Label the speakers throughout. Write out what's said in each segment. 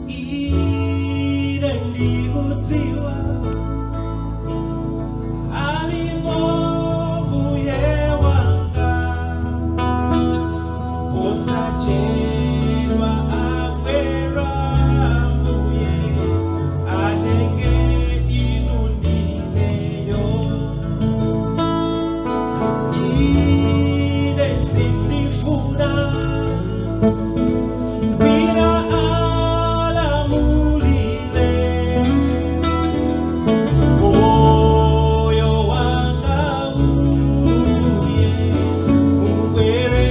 Speaker 1: ine ndikudziwa alimo mbuye wanga osachedwa akwera mbuye atenge inu ndineyo ine sindifuna wina alamulile moyo wanga uye mubwere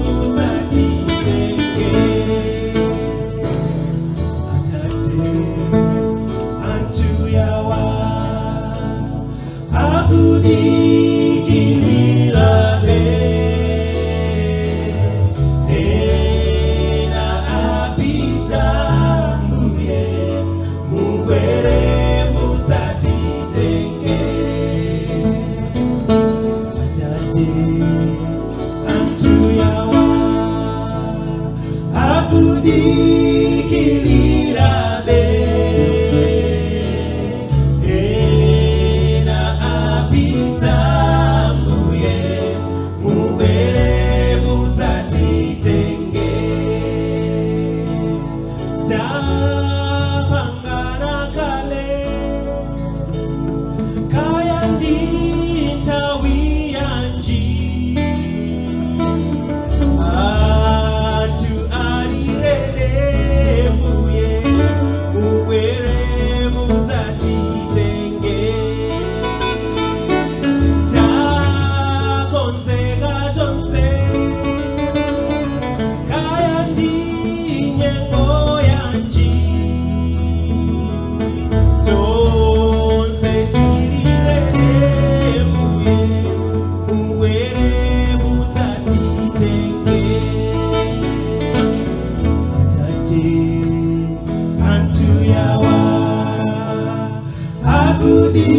Speaker 1: mudzatitenge atate antu yawa akudikilirabe ena apita mbuye mubwere mudzatitenge atate antu yawa akudikilirabe ena apita mbuye mubwere mudzatitenge tapangana kale kaya ndintawi yanji antu alirere mbuye mubwere mudzatitenge takonzeka tonse kaya ndinyengo yanji tonse tilirere mbuye mubwere mudzatitenge atate antu yawa akudi